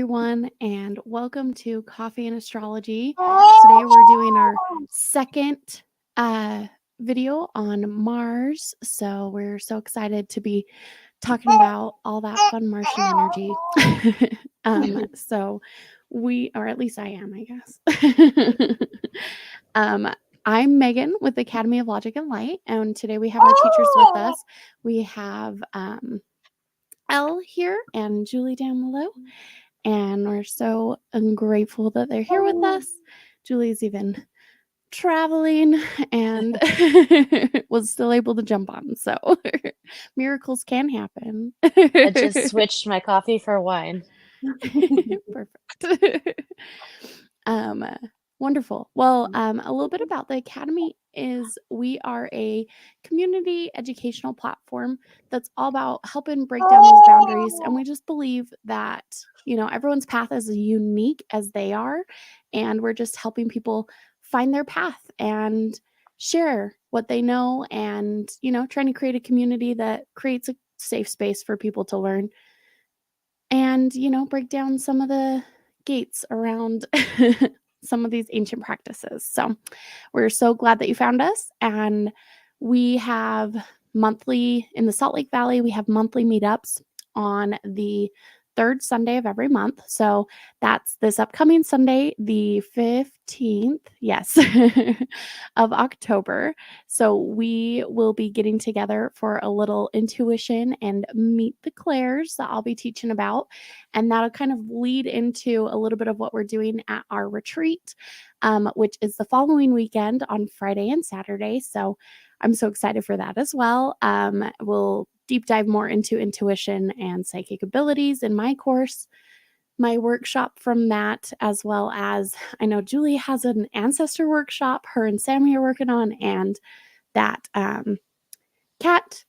everyone, and welcome to Coffee and Astrology. Today we're doing our second video on Mars, so we're so excited to be talking about all that fun Martian energy. So or at least I am, I guess. I'm Megan with the Academy of Logic and Light, and today we have our teachers with us. We have Elle here and Julie down below. And we're so grateful that they're here with us. Julie's even traveling and was still able to jump on. So miracles can happen. I just switched my coffee for wine. Perfect. Wonderful. Well, a little bit about the Academy is we are a community educational platform that's all about helping break down those boundaries. And we just believe that, everyone's path is as unique as they are. And we're just helping people find their path and share what they know and, trying to create a community that creates a safe space for people to learn and, break down some of the gates around some of these ancient practices. So we're so glad that you found us. And we have in the Salt Lake Valley, we have monthly meetups on the third Sunday of every month. So that's this upcoming Sunday, the 15th, yes, of October. So we will be getting together for a little intuition and meet the Clairs that I'll be teaching about. And that'll kind of lead into a little bit of what we're doing at our retreat, which is the following weekend on Friday and Saturday. So I'm so excited for that as well. We'll deep dive more into intuition and psychic abilities in my course, my workshop from that, as well as I know Julie has an ancestor workshop her and Sammy are working on, and that Kat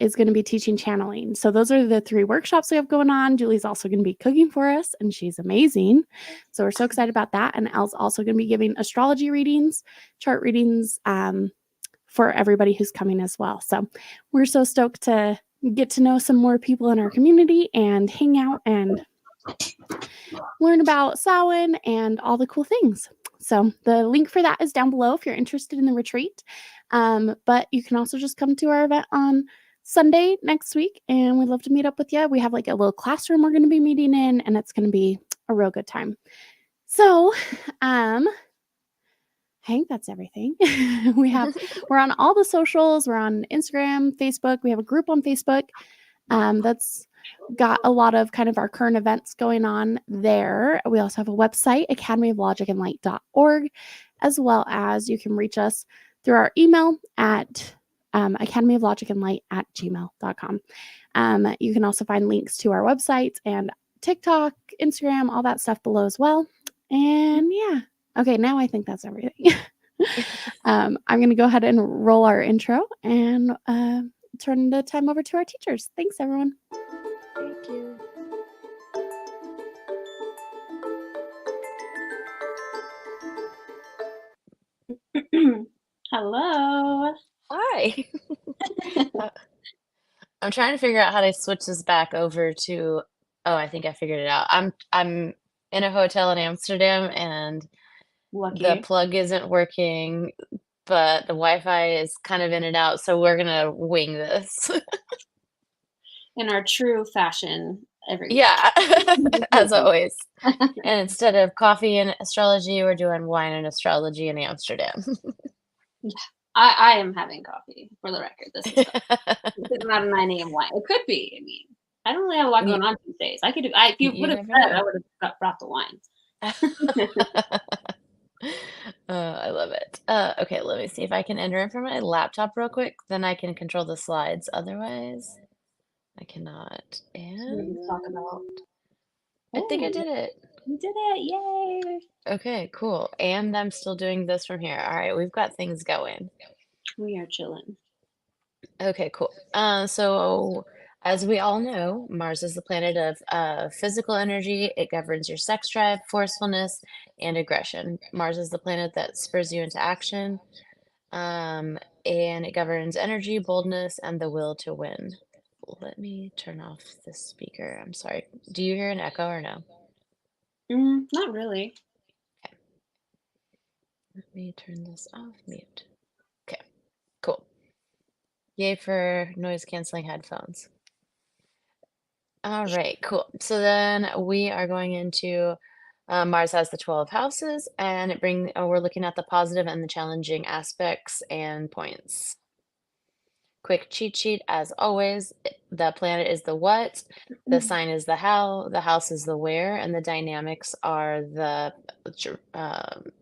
is going to be teaching channeling. So those are the 3 workshops we have going on. Julie's also going to be cooking for us, and she's amazing. So we're so excited about that. And Elle's also going to be giving astrology readings, chart readings, for everybody who's coming as well. So we're so stoked to get to know some more people in our community and hang out and learn about Samhain and all the cool things. So the link for that is down below if you're interested in the retreat. But you can also just come to our event on Sunday next week, and we'd love to meet up with you. We have like a little classroom we're going to be meeting in, and it's going to be a real good time. So, I think that's everything. We're on all the socials. We're on Instagram, Facebook. We have a group on Facebook that's got a lot of kind of our current events going on there. We also have a website, academyoflogicandlight.org, as well as you can reach us through our email at academyoflogicandlight@gmail.com. You can also find links to our websites and TikTok, Instagram, all that stuff below as well. And yeah. Okay, now I think that's everything. I'm going to go ahead and roll our intro and turn the time over to our teachers. Thanks, everyone. Thank you. Hello. Hi. I'm trying to figure out how to switch this back over to. Oh, I think I figured it out. I'm in a hotel in Amsterdam, and Lucky. the plug isn't working, but the Wi-Fi is kind of in and out, so we're gonna wing this. In our true fashion every week. Yeah, as always. And instead of coffee and astrology, we're doing wine and astrology in Amsterdam. I am having coffee, for the record. This is not a 9 a.m. wine. It could be. I mean, I don't really have a lot going on these days. If you would have said, I would have brought the wine. I love it. Okay, let me see if I can enter in from my laptop real quick. Then I can control the slides. Otherwise, I cannot. And talk about. I think I did it. You did it! Yay! Okay, cool. And I'm still doing this from here. All right, we've got things going. We are chilling. Okay, cool. So as we all know, Mars is the planet of physical energy. It governs your sex drive, forcefulness, and aggression. Mars is the planet that spurs you into action, and it governs energy, boldness, and the will to win. Let me turn off the speaker. I'm sorry. Do you hear an echo or no? Not really. Let me turn this off. Mute. Okay, cool. Yay for noise canceling headphones. All right, cool. So then we are going into Mars has the 12 houses, and we're looking at the positive and the challenging aspects and points. Quick cheat sheet as always. The planet is the what, the sign is the how, the house is the where, and the dynamics are the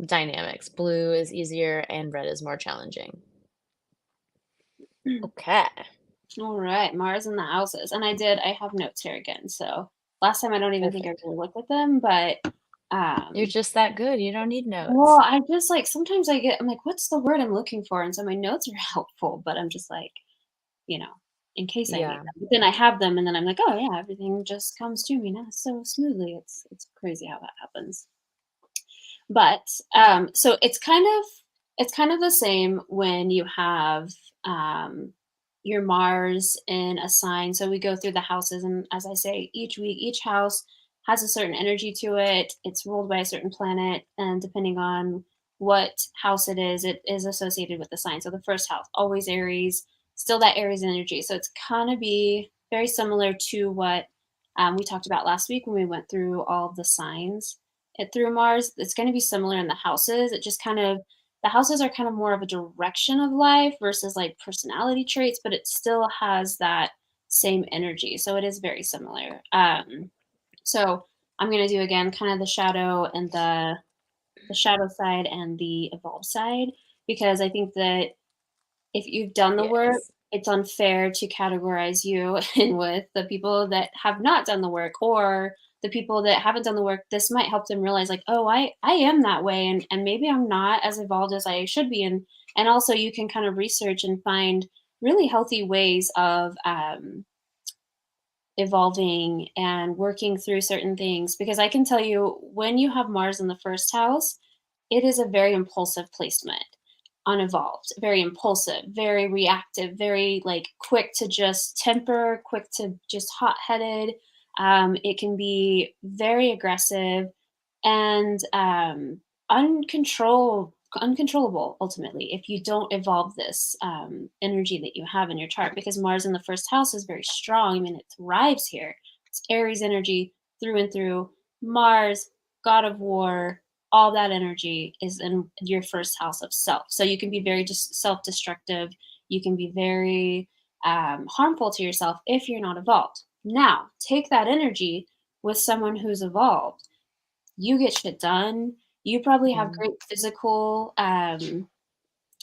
dynamics. Blue is easier and red is more challenging. Okay. All right, Mars and the houses. And I have notes here again. So last time I don't even think I really looked at them, but You're just that good. You don't need notes. well, I just like sometimes I'm like, what's the word I'm looking for? And so my notes are helpful, but I'm just like, in case I need them. But then I have them and then I'm like, oh yeah, everything just comes to me now so smoothly. It's crazy how that happens. But so it's kind of the same when you have your Mars in a sign. So we go through the houses, and as I say, each week, each house has a certain energy to it. It's ruled by a certain planet, and depending on what house it is associated with the sign. So the first house, always Aries, still that Aries energy. So it's kind of be very similar to what we talked about last week when we went through all of the signs through Mars. It's going to be similar in the houses. It just kind of the houses are kind of more of a direction of life versus like personality traits, but it still has that same energy. So it is very similar. So I'm going to do again kind of the shadow and the shadow side and the evolved side, because I think that if you've done the work, it's unfair to categorize you in with the people that have not done the work, or the people that haven't done the work. This might help them realize like, oh, I am that way, and maybe I'm not as evolved as I should be. And also you can kind of research and find really healthy ways of evolving and working through certain things, because I can tell you when you have Mars in the first house, it is a very impulsive placement, unevolved, very impulsive, very reactive, very like quick to just temper, quick to just hot-headed. It can be very aggressive and uncontrollable ultimately if you don't evolve this energy that you have in your chart, because Mars in the first house is very strong. I mean, it thrives here. It's Aries energy through and through. Mars, god of war, all that energy is in your first house of self. So you can be very just self-destructive. You can be very harmful to yourself if you're not evolved. Now, take that energy with someone who's evolved. You get shit done. You probably have great physical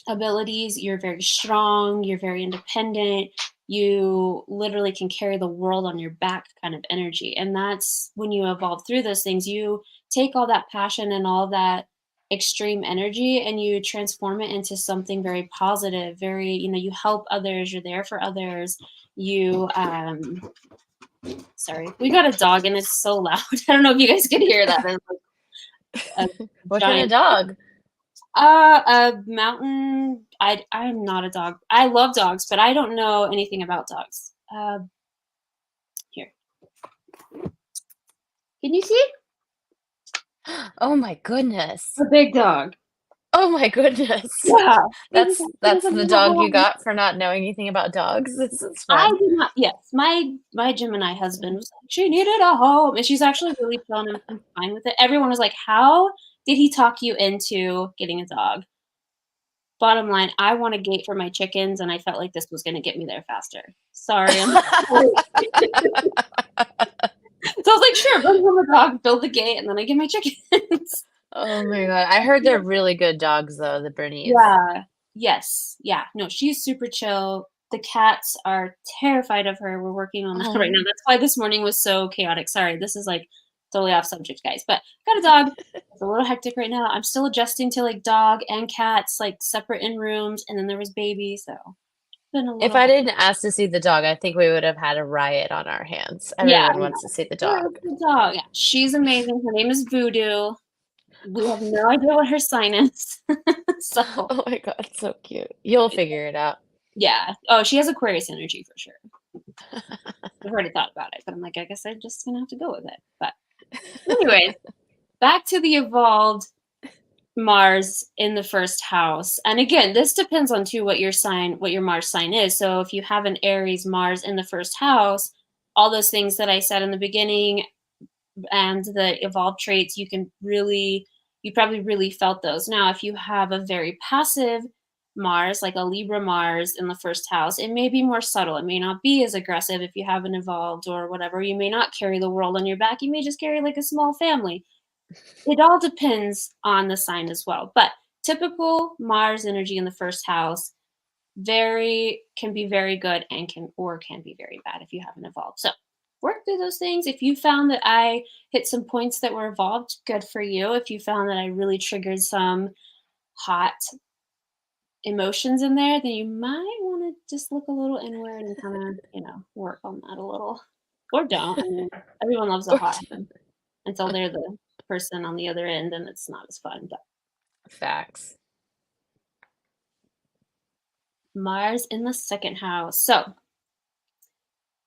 abilities. You're very strong. You're very independent. You literally can carry the world on your back kind of energy. And that's when you evolve through those things. You take all that passion and all that extreme energy and you transform it into something very positive, very, you help others. You're there for others. You, sorry, we got a dog and it's so loud. I don't know if you guys can hear that. What kind of dog? A mountain. I'm not a dog. I love dogs, but I don't know anything about dogs. Here. Can you see? Oh my goodness. A big dog. Oh my goodness. Yeah. That's the dog you got for not knowing anything about dogs. This is fun. I did not. Yes, my Gemini husband was like, she needed a home, and she's actually really chill and I'm fine with it. Everyone was like, how did he talk you into getting a dog? Bottom line, I want a gate for my chickens, and I felt like this was going to get me there faster. Sorry. So I was like, sure, bring home a dog, build the gate, and then I get my chickens. Oh my god. I heard they're really good dogs, though, the Bernese. Yeah. Yes. Yeah. No, she's super chill. The cats are terrified of her. We're working on that right now. That's why this morning was so chaotic. Sorry, this is like totally off subject, guys. But got a dog. It's a little hectic right now. I'm still adjusting to like dog and cats, like separate in rooms, and then there was baby. So if I didn't ask to see the dog, I think we would have had a riot on our hands. Everyone wants to see the dog. Yeah, the dog. Yeah, she's amazing. Her name is Voodoo. We have no idea what her sign is. So. Oh my god, so cute. You'll figure it out. Yeah. Oh, she has Aquarius energy for sure. I've already thought about it, but I'm like, I guess I'm just gonna have to go with it. But anyways, back to the evolved Mars in the first house. And again, this depends on too what your Mars sign is. So if you have an Aries Mars in the first house, all those things that I said in the beginning and the evolved traits, you probably really felt those. Now, if you have a very passive Mars, like a Libra Mars in the first house, it may be more subtle. It may not be as aggressive if you have an evolved or whatever. You may not carry the world on your back. You may just carry like a small family. It all depends on the sign as well. But typical Mars energy in the first house can be very good and can be very bad if you haven't evolved. So work through those things. If you found that I hit some points that were evolved, good for you. If you found that I really triggered some hot emotions in there, then you might want to just look a little inward and kind of, work on that a little. Or don't. I mean, everyone loves a Or hot head until they're the person on the other end and it's not as fun. But facts. Mars in the second house. So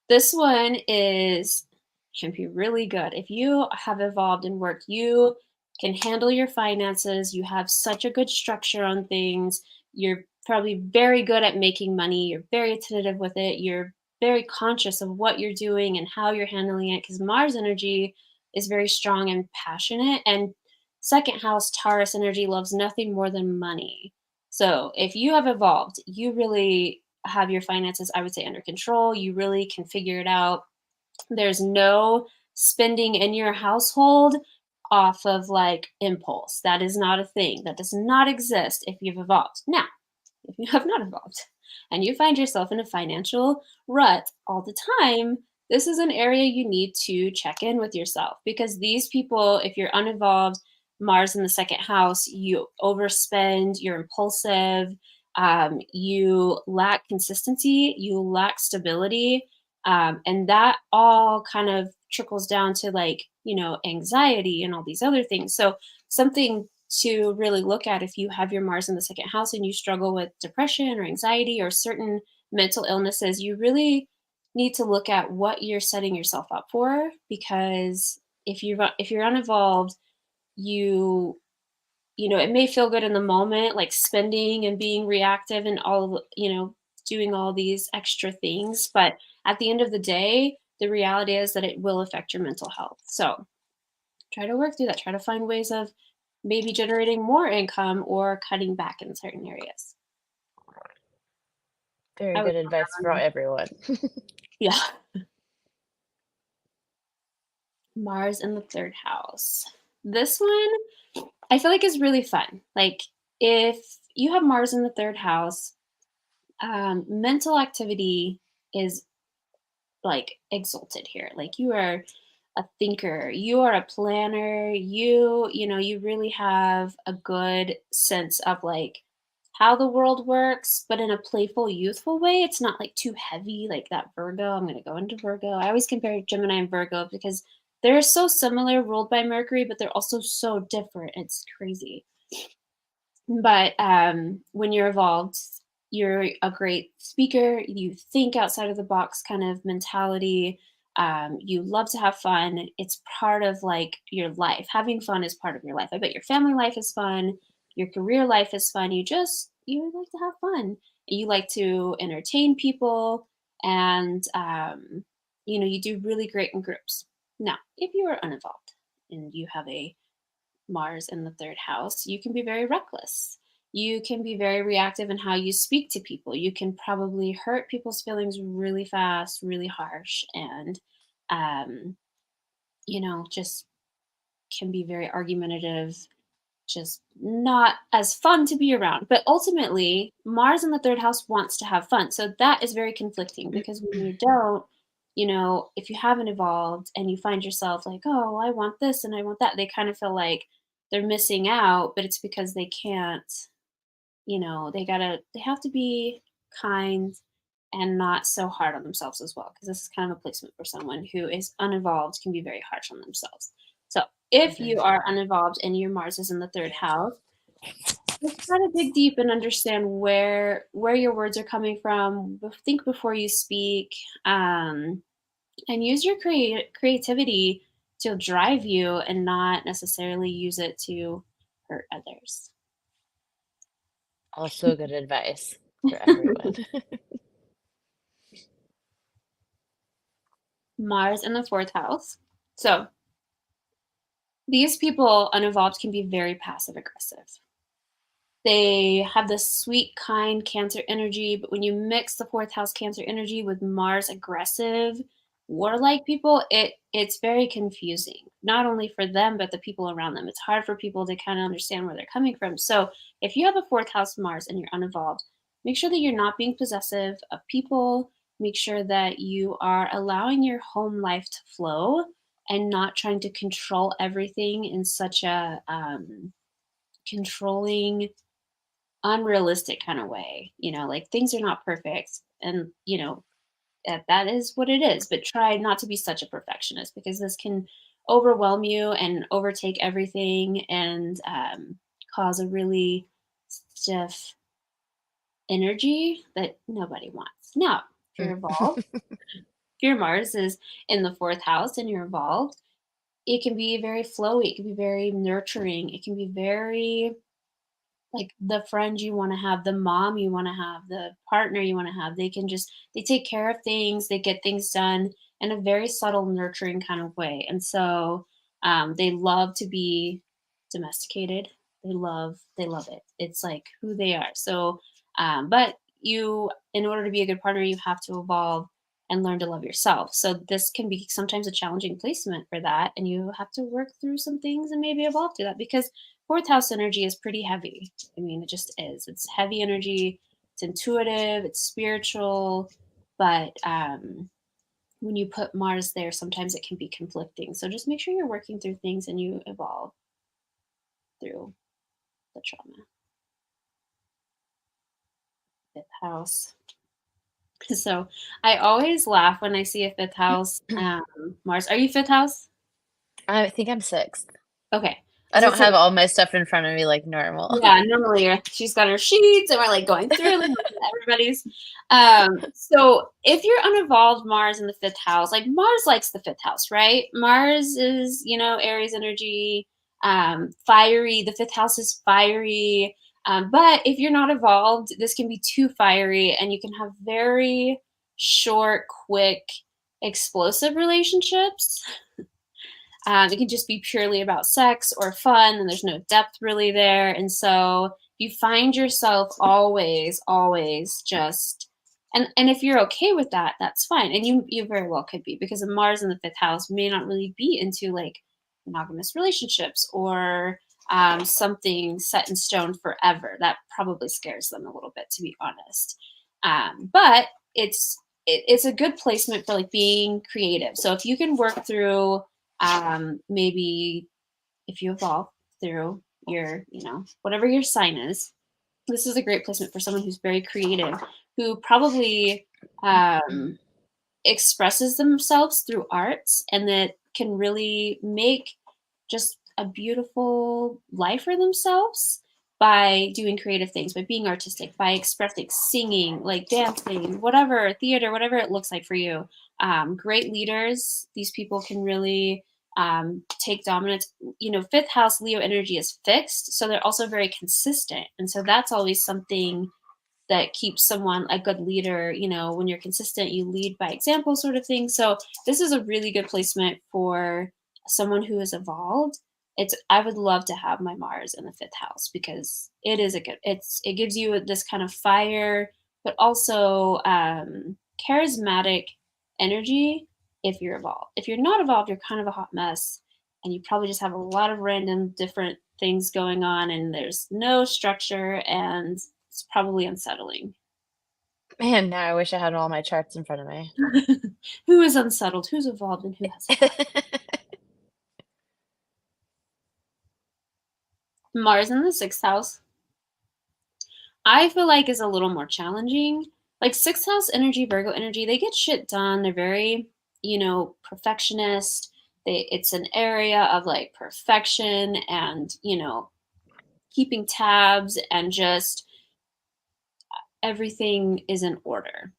this one can be really good. If you have evolved in work, you can handle your finances. You have such a good structure on things. You're probably very good at making money. You're very attentive with it. You're very conscious of what you're doing and how you're handling it because Mars energy is very strong and passionate. And second house Taurus energy loves nothing more than money. So if you have evolved, you really have your finances, I would say, under control. You really can figure it out. There's no spending in your household off of like impulse. That is not a thing. That does not exist if you've evolved. Now, if you have not evolved and you find yourself in a financial rut all the time, this is an area you need to check in with yourself because these people, if you're unevolved, Mars in the second house, you overspend, you're impulsive, you lack consistency, you lack stability, and that all kind of trickles down to like, anxiety and all these other things. So something to really look at if you have your Mars in the second house and you struggle with depression or anxiety or certain mental illnesses, you really need to look at what you're setting yourself up for because if you're unevolved, it may feel good in the moment, like spending and being reactive and doing all these extra things. But at the end of the day, the reality is that it will affect your mental health. So try to work through that. Try to find ways of maybe generating more income or cutting back in certain areas. Very I would good advice for everyone. yeah. Mars in the third house. This one I feel like is really fun. Like if you have Mars in the third house, mental activity is like exalted here. Like you are a thinker, you are a planner, you really have a good sense of like how the world works, but in a playful, youthful way. It's not like too heavy, like that Virgo. I'm going to go into Virgo. I always compare Gemini and Virgo because they're so similar, ruled by Mercury, but they're also so different. It's crazy. But when you're evolved, you're a great speaker. You think outside of the box kind of mentality. You love to have fun. It's part of like your life. Having fun is part of your life. I bet your family life is fun. Your career life is fun. You like to have fun. You like to entertain people, and you do really great in groups. Now, if you are uninvolved and you have a Mars in the third house, you can be very reckless. You can be very reactive in how you speak to people. You can probably hurt people's feelings really fast, really harsh, and just can be very argumentative, just not as fun to be around. But ultimately, Mars in the third house wants to have fun. So that is very conflicting because when you don't, if you haven't evolved and you find yourself like, oh, I want this and I want that, they kind of feel like they're missing out, but it's because they can't, they have to be kind and not so hard on themselves as well. Because this is kind of a placement for someone who is unevolved, can be very harsh on themselves. So if you are uninvolved and your Mars is in the third house, just try to dig deep and understand where your words are coming from. Think before you speak, and use your creativity to drive you and not necessarily use it to hurt others. Also good advice for everyone. Mars in the 4th house. So these people, unevolved, can be very passive aggressive. They have this sweet, kind Cancer energy, but when you mix the 4th house Cancer energy with Mars aggressive, warlike people, it's very confusing. Not only for them, but the people around them. It's hard for people to kind of understand where they're coming from. So if you have a 4th house Mars and you're unevolved, make sure that you're not being possessive of people. Make sure that you are allowing your home life to flow and not trying to control everything in such a controlling, unrealistic kind of way. Like, things are not perfect, and that is what it is, but try not to be such a perfectionist, because this can overwhelm you and overtake everything, and cause a really stiff energy that nobody wants. Now, if you're evolved, if your Mars is in the 4th house and you're evolved, it can be very flowy, it can be very nurturing, it can be very like the friend you want to have, the mom you want to have, the partner you want to have. They take care of things, they get things done in a very subtle, nurturing kind of way. And so they love to be domesticated. They love it. It's like who they are. So, but in order to be a good partner, you have to evolve and learn to love yourself. So this can be sometimes a challenging placement for that. And you have to work through some things and maybe evolve through that, because 4th house energy is pretty heavy. I mean, it just is. It's heavy energy. It's intuitive. It's spiritual. But when you put Mars there, sometimes it can be conflicting. So just make sure you're working through things and you evolve through the trauma. 5th house. So I always laugh when I see a 5th house Mars. Are you 5th house? I think I'm 6th. Okay. I don't have all my stuff in front of me like normal. Yeah, normally she's got her sheets and we're like going through like everybody's. So if you're unevolved Mars in the 5th house, like Mars likes the 5th house, right? Mars is, Aries energy, fiery. The 5th house is fiery. But if you're not evolved, this can be too fiery and you can have very short, quick, explosive relationships. It can just be purely about sex or fun, and there's no depth really there. And so you find yourself always just, and if you're okay with that, that's fine. And you very well could be, because of Mars in the 5th house may not really be into like monogamous relationships or something set in stone forever. That probably scares them a little bit, to be honest. But it's a good placement for like being creative. So if you can work through maybe if you evolve through your, whatever your sign is, this is a great placement for someone who's very creative, who probably expresses themselves through arts, and that can really make just a beautiful life for themselves by doing creative things, by being artistic, by expressing, singing, like dancing, whatever, theater, whatever it looks like for you. Great leaders. These people can really take dominance. 5th house Leo energy is fixed, so they're also very consistent. And so that's always something that keeps someone a good leader. When you're consistent, you lead by example, sort of thing. So this is a really good placement for someone who is evolved. I would love to have my Mars in the 5th house, because it gives you this kind of fire, but also charismatic energy if you're evolved. If you're not evolved, you're kind of a hot mess, and you probably just have a lot of random different things going on, and there's no structure, and it's probably unsettling. Man, now I wish I had all my charts in front of me. Who is unsettled? Who's evolved and who hasn't? Mars in the 6th house, I feel like, is a little more challenging. Like 6th house energy, Virgo energy, they get shit done. They're very, perfectionist. It's an area of like perfection and, keeping tabs, and just everything is in order.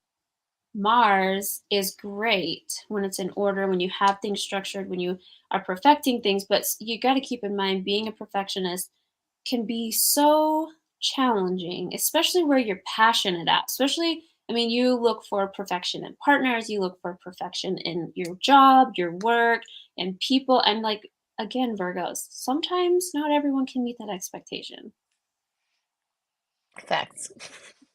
Mars is great when it's in order, when you have things structured, when you are perfecting things. But you got to keep in mind, being a perfectionist can be so challenging, especially where you're passionate at. Especially, I mean, you look for perfection in partners, you look for perfection in your job, your work, and people. And like, again, Virgos, sometimes not everyone can meet that expectation. Facts.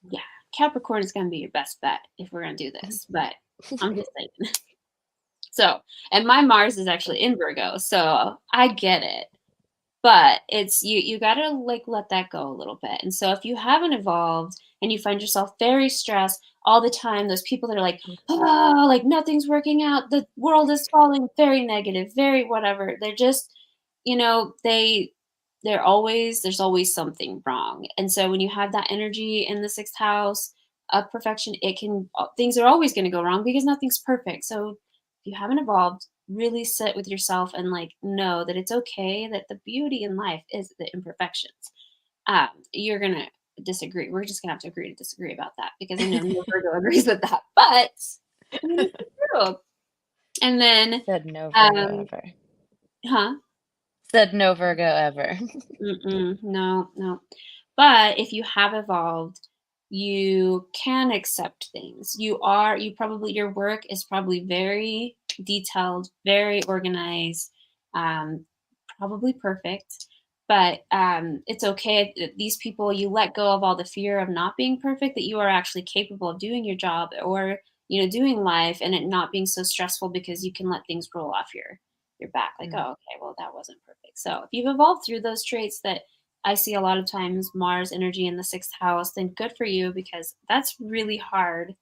Yeah, Capricorn is going to be your best bet if we're going to do this, but I'm just saying. So, and my Mars is actually in Virgo, so I get it. But it's you got to like let that go a little bit. And so if you haven't evolved and you find yourself very stressed all the time, those people that are like, oh, like nothing's working out, the world is falling, very negative, very whatever. They're just, there's always something wrong. And so when you have that energy in the sixth house of perfection, things are always going to go wrong because nothing's perfect. So if you haven't evolved, really sit with yourself and like know that it's okay, that the beauty in life is the imperfections. You're gonna disagree. We're just gonna have to agree to disagree about that because I know no Virgo agrees with that. But I mean, it's true. And then, Said no Virgo ever. huh? Said no Virgo ever. No. But if you have evolved, you can accept things. Your work is probably very detailed, very organized, probably perfect. But it's okay. These people, you let go of all the fear of not being perfect, that you are actually capable of doing your job or, doing life and it not being so stressful because you can let things roll off your back. Like, oh, okay, well, that wasn't perfect. So if you've evolved through those traits that I see a lot of times, Mars energy in the sixth house, then good for you because that's really hard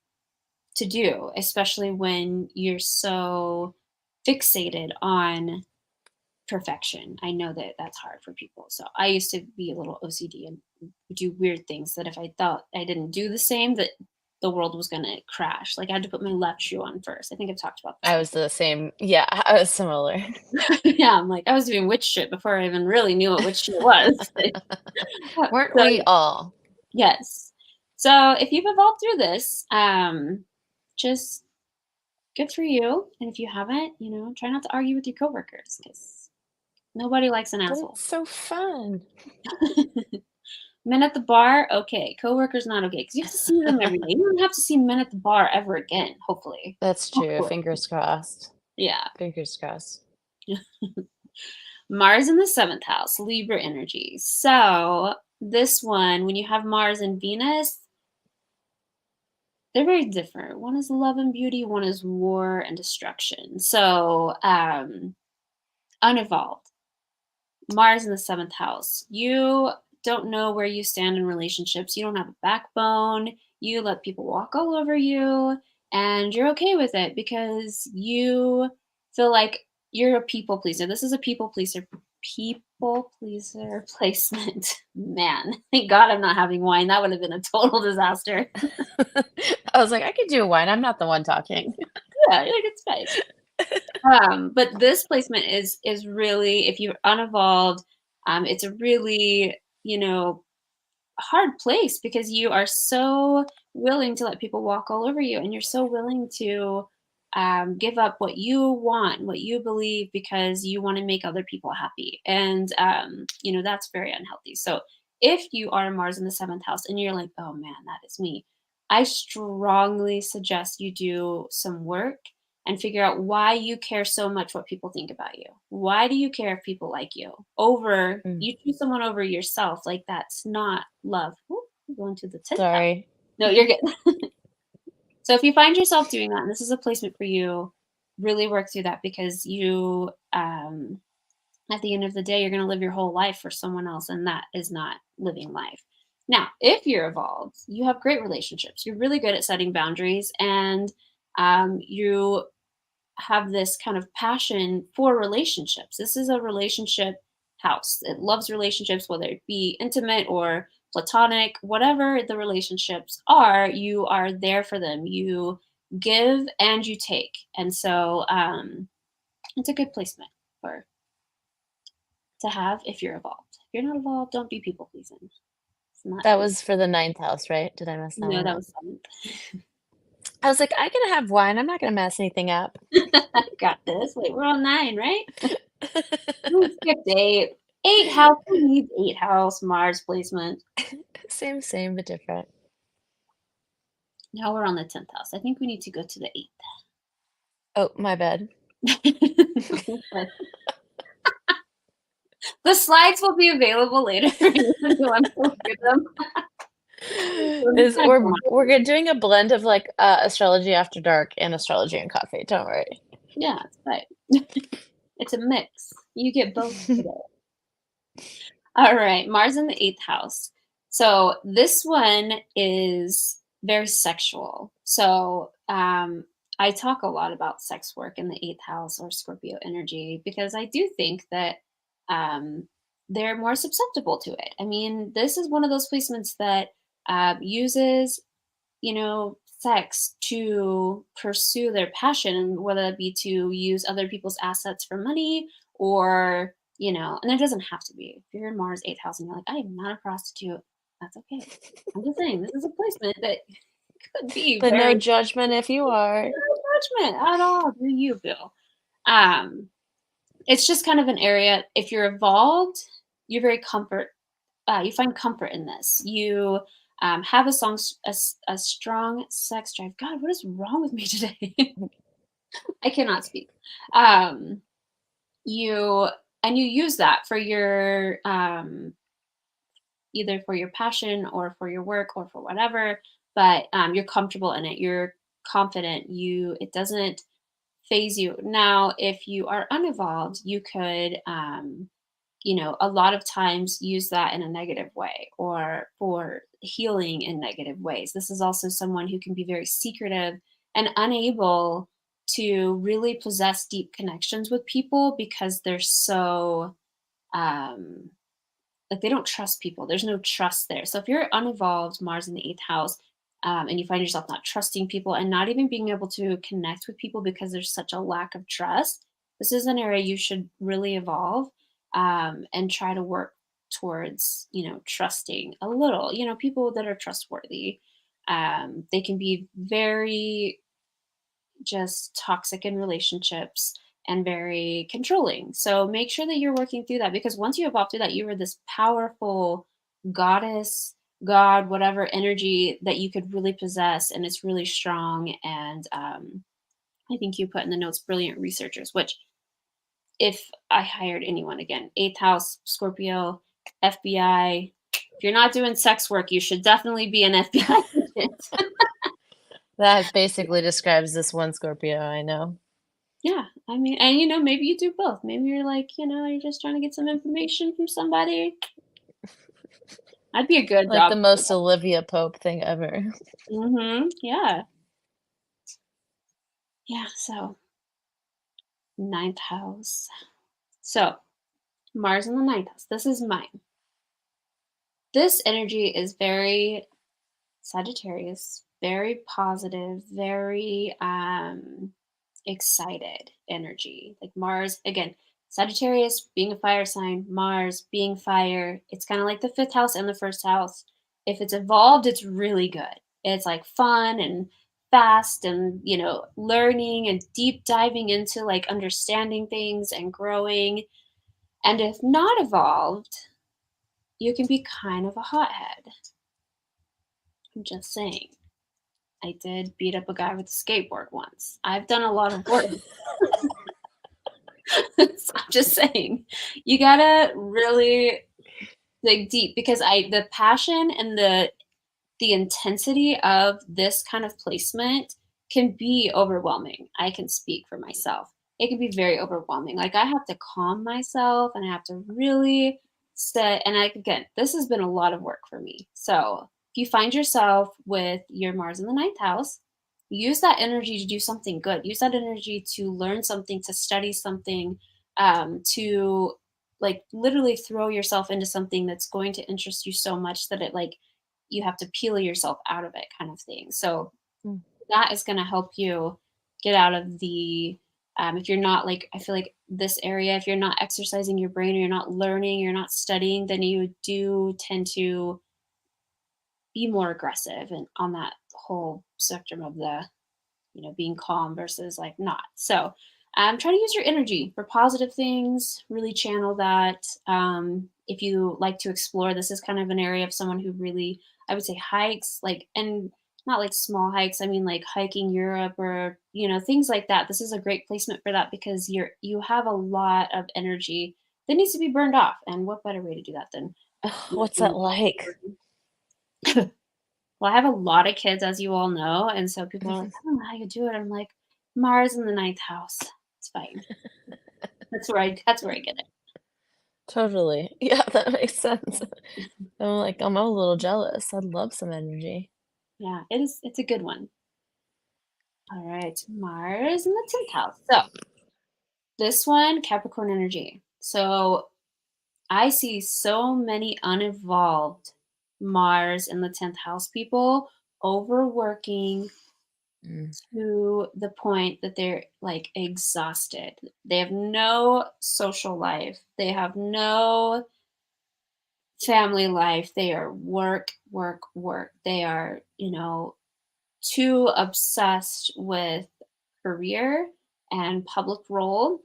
to do, especially when you're so fixated on perfection. I know that that's hard for people. So I used to be a little OCD and do weird things that if I thought I didn't do the same, that the world was going to crash. Like I had to put my left shoe on first. I think I've talked about this. I was the same. Yeah, I was similar. Yeah, I'm like, I was doing witch shit before I even really knew what witch shit was. Weren't So, we all? yes. So if you've evolved through this, just good for you. And if you haven't, try not to argue with your coworkers because nobody likes an But asshole. it's so fun. Men at the bar, okay. Coworkers, not okay. Because you have to see them every day. You don't have to see men at the bar ever again, hopefully. That's true. Hopefully. Fingers crossed. Yeah. Fingers crossed. Mars in the seventh house, Libra energy. So this one, when you have Mars and Venus, they're very different. One is love and beauty, one is war and destruction. So unevolved. Mars in the seventh house. You don't know where you stand in relationships. You don't have a backbone. You let people walk all over you, and you're okay with it because you feel like you're a people pleaser. This is a people pleaser placement. Man, thank God I'm not having wine. That would have been a total disaster. I was like, I could do a wine. I'm not the one talking. Yeah, like it's fine. But this placement is really, if you're unevolved, it's a really, hard place because you are so willing to let people walk all over you and you're so willing to give up what you want, what you believe, because you want to make other people happy. And, that's very unhealthy. So if you are Mars in the seventh house and you're like, oh man, that is me, I strongly suggest you do some work and figure out why you care so much what people think about you. Why do you care if people like you? You choose someone over yourself. Like that's not love. Ooh, I'm going to the 10th house. Sorry. No, you're good. So if you find yourself doing that, and this is a placement for you, really work through that because you, at the end of the day, you're going to live your whole life for someone else, and that is not living life. Now, if you're evolved, you have great relationships. You're really good at setting boundaries, and you have this kind of passion for relationships. This is a relationship house. It loves relationships, whether it be intimate or platonic, whatever the relationships are, you are there for them. You give and you take. And so it's a good placement to have if you're evolved. If you're not evolved, don't be people pleasing. That was for the ninth house, right? Did I mess that No, one that up? was seventh. I was like, I can have wine. I'm not going to mess anything up. I got this. Wait, we're on 9, right? We skipped 8. 8 house. Who needs 8 house Mars placement? Same, but different. Now we're on the 10th house. I think we need to go to the Oh, my bad. 8th. The slides will be available later for you to go and look at them. We're doing a blend of like astrology after dark and astrology and coffee. Don't worry. Yeah, it's fine. It's a mix. You get both today. All right, Mars in the 8th house. So this one is very sexual. So I talk a lot about sex work in the 8th house or Scorpio energy because I do think that they're more susceptible to it. I mean, this is one of those placements that uses, sex to pursue their passion, whether it be to use other people's assets for money or and it doesn't have to be. If you're in Mars 8th house and you're like, I am not a prostitute, that's okay. I'm just saying this is a placement that could be But very no judgment if you are. no judgment at all. Do you, Bill? It's just kind of an area. If you're evolved, you're very you find comfort in this. You have a strong sex drive. God, what is wrong with me today? I cannot speak. You use that for your either for your passion or for your work or for whatever. But you're comfortable in it. You're confident. It doesn't phase you. Now, if you are unevolved, you could a lot of times use that in a negative way or for healing in negative ways. This is also someone who can be very secretive and unable to really possess deep connections with people because they're so like they don't trust people. There's no trust there. So if you're unevolved, Mars in the 8th house, and you find yourself not trusting people and not even being able to connect with people because there's such a lack of trust, this is an area you should really evolve and try to work towards, trusting a little, people that are trustworthy. They can be very just toxic in relationships and very controlling. So make sure that you're working through that because once you evolve through that, you are this powerful goddess, god, whatever energy that you could really possess, and it's really strong. And I think you put in the notes brilliant researchers, which if I hired anyone again, 8th house, Scorpio, FBI. If you're not doing sex work, you should definitely be an FBI agent. That basically describes this one Scorpio I know. Yeah, I mean, and maybe you do both. Maybe you're like, you're just trying to get some information from somebody. I'd be a good Like job. the most Olivia Pope thing ever. Yeah. Yeah, so 9th house. So Mars in the 9th house. This is mine. This energy is very Sagittarius, very positive, very excited energy. Like Mars, again, Sagittarius being a fire sign, Mars being fire. It's kind of like the 5th house and the 1st house. If it's evolved, it's really good. It's like fun and fast and, learning and deep diving into like understanding things and growing. And if not evolved, you can be kind of a hothead. I'm just saying. I did beat up a guy with a skateboard once. I've done a lot of work. So I'm just saying, you gotta really dig deep because the passion and the intensity of this kind of placement can be overwhelming. I can speak for myself. It can be very overwhelming. Like I have to calm myself and I have to really sit. And again, this has been a lot of work for me. So if you find yourself with your Mars in the 9th house, use that energy to do something good. Use that energy to learn something, to study something, to like literally throw yourself into something that's going to interest you so much that it like you have to peel yourself out of it kind of thing. So that is going to help you get out of the if you're not like I feel like this area, if you're not exercising your brain or you're not learning, you're not studying, then you do tend to be more aggressive and on that whole spectrum of the being calm versus like not. So try to use your energy for positive things, really channel that. If you like to explore, this is kind of an area of someone who really, I would say, hikes, like, and not like small hikes. I mean, like hiking Europe or, things like that. This is a great placement for that because you have a lot of energy that needs to be burned off. And what better way to do that than What's that like? well, I have a lot of kids, as you all know, and so people are like, "I don't know how you do it." I'm like, "Mars in the ninth house. It's fine." That's where I get it. Totally. Yeah, that makes sense. I'm a little jealous. I'd love some energy. Yeah, it's a good one. All right, Mars in the 10th house. So this one, Capricorn energy. So I see so many unevolved Mars in the 10th house people overworking Mm. to the point that they're like exhausted. They have no social life. They have no family life. They are work, work, work. They are, too obsessed with career and public role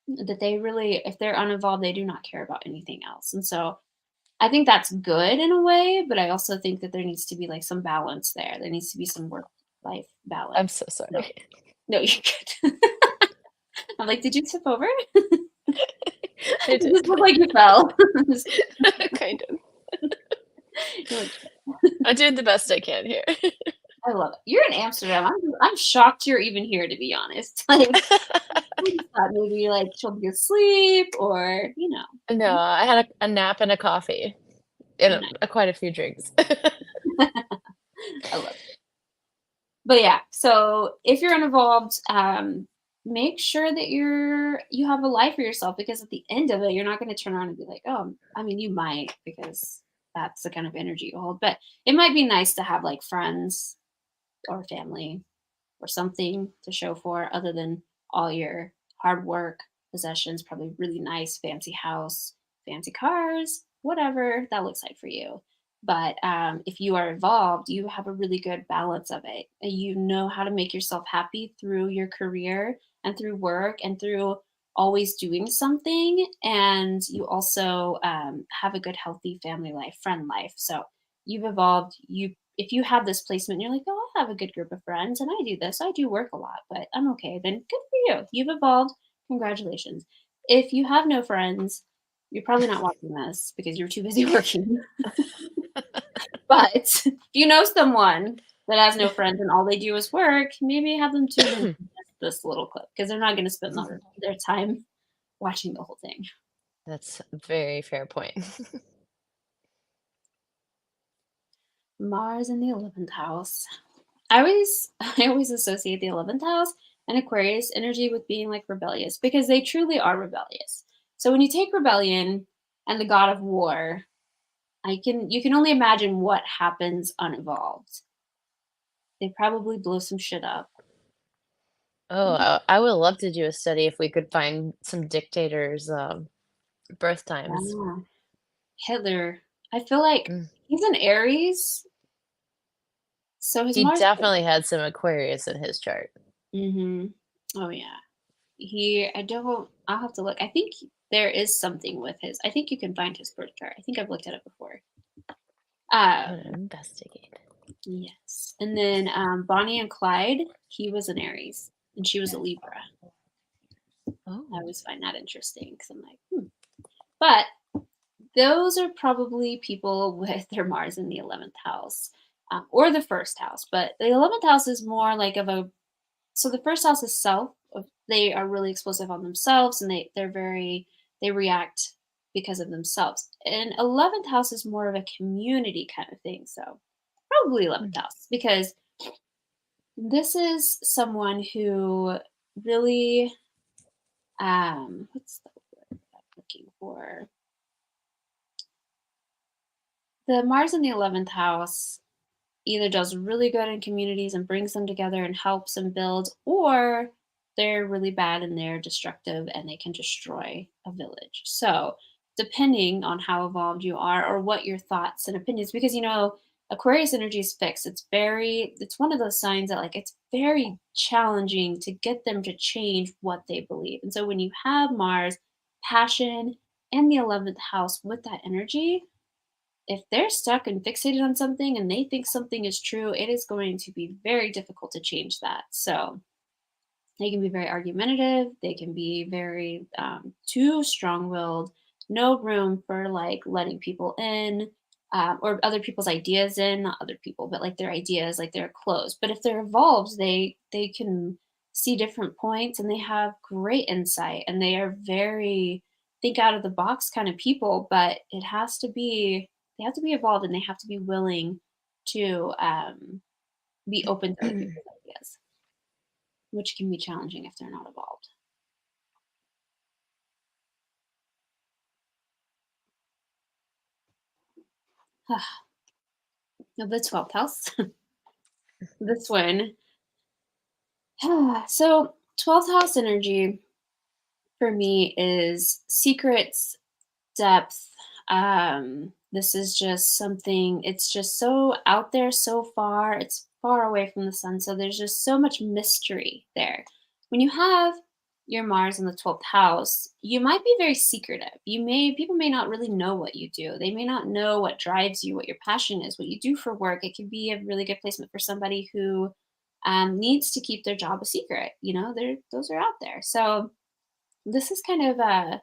that they really, if they're uninvolved, they do not care about anything else. And so I think that's good in a way, but I also think that there needs to be like some balance there. There needs to be some work life I'm balance. so No, sorry. no, you're good. I'm like, did you tip over? I It just did. looked like you fell. Just- Kind of. you're like, I'm doing the best I can here. I love it. You're in Amsterdam. I'm shocked you're even here, to be honest. Like, I just thought maybe like she'll be asleep or, No, I had a nap and a coffee and nice. quite a few drinks. I love it. But yeah, so if you're uninvolved, make sure that you have a life for yourself because at the end of it, you're not going to turn around and be like, oh, I mean, you might because that's the kind of energy you hold. But it might be nice to have like friends or family or something to show for other than all your hard work, possessions, probably really nice, fancy house, fancy cars, whatever that looks like for you. But if you are involved, you have a really good balance of it. And you know how to make yourself happy through your career and through work and through always doing something. And you also have a good, healthy family life, friend life. So you've evolved. If you have this placement, you're like, oh, I have a good group of friends and I do this. I do work a lot, but I'm okay. Then good for you. You've evolved. Congratulations. If you have no friends, you're probably not watching this because you're too busy working. But if you know someone that has no friends and all they do is work, maybe have them tune in to this little clip because they're not going to spend their time watching the whole thing. That's a very fair point. Mars in the 11th house. I always associate the 11th house and Aquarius energy with being like rebellious because they truly are rebellious. So when you take rebellion and the god of war, you can only imagine what happens uninvolved. They probably blow some shit up. Oh, I would love to do a study if we could find some dictators' birth times. Yeah. Hitler. I feel like Mm. he's an Aries, so his He Mars. definitely had some Aquarius in his chart. Mm-hmm. Oh yeah. I don't. I'll have to look. I think there is something with his. I think you can find his birth chart. I think I've looked at it before. I'm Um, gonna investigate. yes. And then Bonnie and Clyde, he was an Aries, and she was a Libra. I Oh. always find that interesting because I'm like, But those are probably people with their Mars in the 11th house or the first house. But the 11th house is more like of a. So the first house is self. They are really explosive on themselves, and they react because of themselves. And 11th house is more of a community kind of thing. So probably 11th house because this is someone who really what's the word I'm looking for? The Mars in the 11th house either does really good in communities and brings them together and helps and builds, or they're really bad and they're destructive and they can destroy a village. So, depending on how evolved you are or what your thoughts and opinions, because Aquarius energy is fixed. It's one of those signs that, like, it's very challenging to get them to change what they believe. And so when you have Mars, passion, and the 11th house with that energy, if they're stuck and fixated on something and they think something is true, it is going to be very difficult to change that. So they can be very argumentative. They can be very too strong-willed. No room for like letting people in, or other people's ideas in. Not other people, but like their ideas, like they're closed. But if they're evolved, they can see different points and they have great insight and they are very think out of the box kind of people. But it has to be they have to be evolved and they have to be willing to be open to other people's ideas, which can be challenging if they're not evolved. Now the 12th house. This one. So 12th house energy for me is secrets, depth. This is just something, it's just so out there, so far. It's far away from the sun. So there's just so much mystery there. When you have your Mars in the 12th house, you might be very secretive. People may not really know what you do. They may not know what drives you, what your passion is, what you do for work. It could be a really good placement for somebody who needs to keep their job a secret. Those are out there. So this is kind of a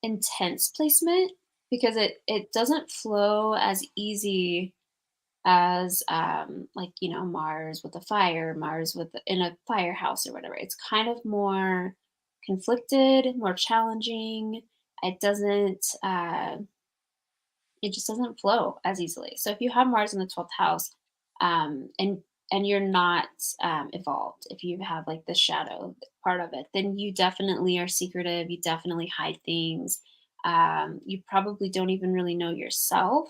intense placement because it doesn't flow as easy as like Mars with a fire, Mars with in a firehouse or whatever. It's kind of more conflicted, more challenging. It doesn't it just doesn't flow as easily. So if you have Mars in the 12th house, and you're not evolved, if you have like the shadow part of it, then you definitely are secretive. You definitely hide things. You probably don't even really know yourself.